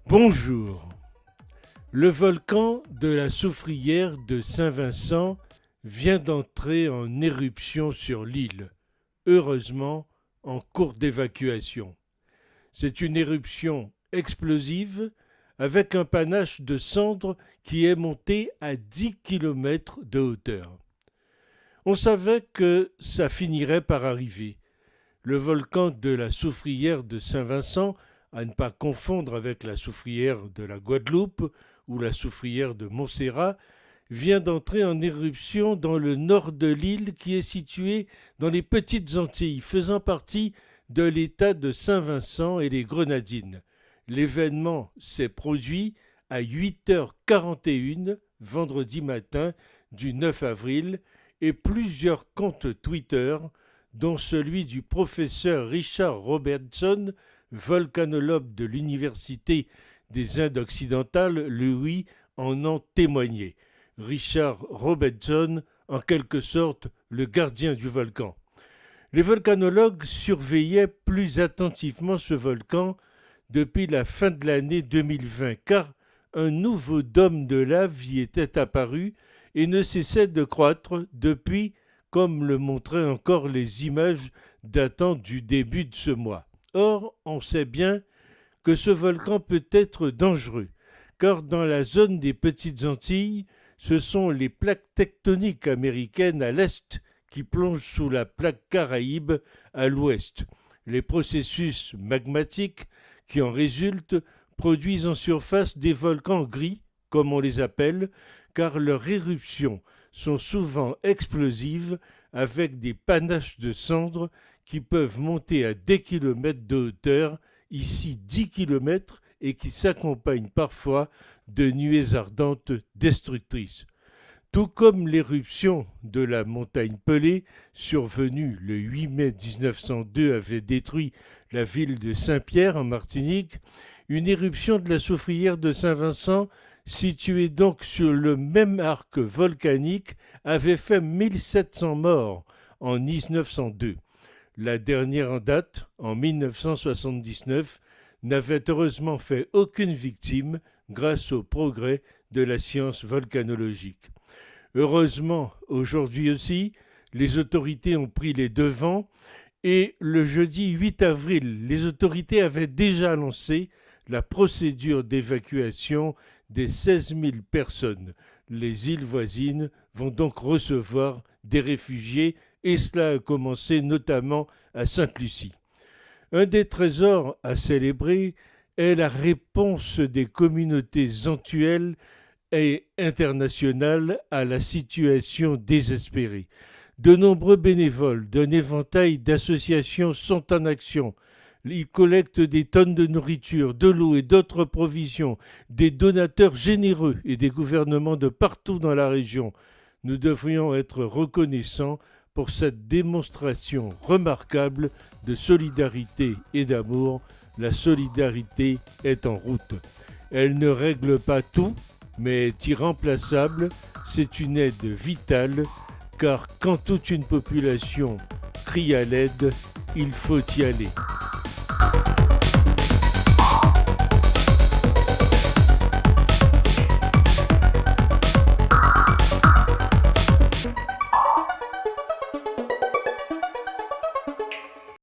Bonjour. Le volcan de la Soufrière de Saint-Vincent vient d'entrer en éruption sur l'île, heureusement en cours d'évacuation. C'est une éruption explosive avec un panache de cendres qui est monté à 10 km de hauteur. On savait que ça finirait par arriver. Le volcan de la Soufrière de Saint-Vincent, à ne pas confondre avec la Soufrière de la Guadeloupe ou la Soufrière de Montserrat, vient d'entrer en éruption dans le nord de l'île qui est située dans les Petites Antilles, faisant partie de l'État de Saint-Vincent et les Grenadines. L'événement s'est produit à 8h41 vendredi matin du 9 avril et plusieurs comptes Twitter, dont celui du professeur Richard Robertson, volcanologue de l'Université des Indes occidentales, lui, en ont témoigné. Richard Robertson, en quelque sorte le gardien du volcan. Les volcanologues surveillaient plus attentivement ce volcan depuis la fin de l'année 2020, car un nouveau dôme de lave y était apparu et ne cessait de croître depuis, comme le montraient encore les images datant du début de ce mois. Or, on sait bien que ce volcan peut être dangereux, car dans la zone des Petites Antilles, ce sont les plaques tectoniques américaines à l'est qui plongent sous la plaque caraïbe à l'ouest. Les processus magmatiques qui en résultent produisent en surface des volcans gris, comme on les appelle, car leurs éruptions sont souvent explosives avec des panaches de cendres qui peuvent monter à des kilomètres de hauteur, ici 10 kilomètres, et qui s'accompagnent parfois de nuées ardentes destructrices. Tout comme l'éruption de la montagne Pelée, survenue le 8 mai 1902, avait détruit la ville de Saint-Pierre en Martinique, une éruption de la Soufrière de Saint-Vincent, située donc sur le même arc volcanique, avait fait 1700 morts en 1902. La dernière en date, en 1979, n'avait heureusement fait aucune victime grâce au progrès de la science volcanologique. Heureusement, aujourd'hui aussi, les autorités ont pris les devants et le jeudi 8 avril, les autorités avaient déjà lancé la procédure d'évacuation des 16 000 personnes. Les îles voisines vont donc recevoir des réfugiés et cela a commencé notamment à Sainte-Lucie. Un des trésors à célébrer est la réponse des communautés antuelles et internationales à la situation désespérée. De nombreux bénévoles d'un éventail d'associations sont en action. Ils collectent des tonnes de nourriture, de l'eau et d'autres provisions, des donateurs généreux et des gouvernements de partout dans la région. Nous devrions être reconnaissants pour cette démonstration remarquable de solidarité et d'amour. La solidarité est en route. Elle ne règle pas tout, mais est irremplaçable. C'est une aide vitale, car quand toute une population crie à l'aide, il faut y aller.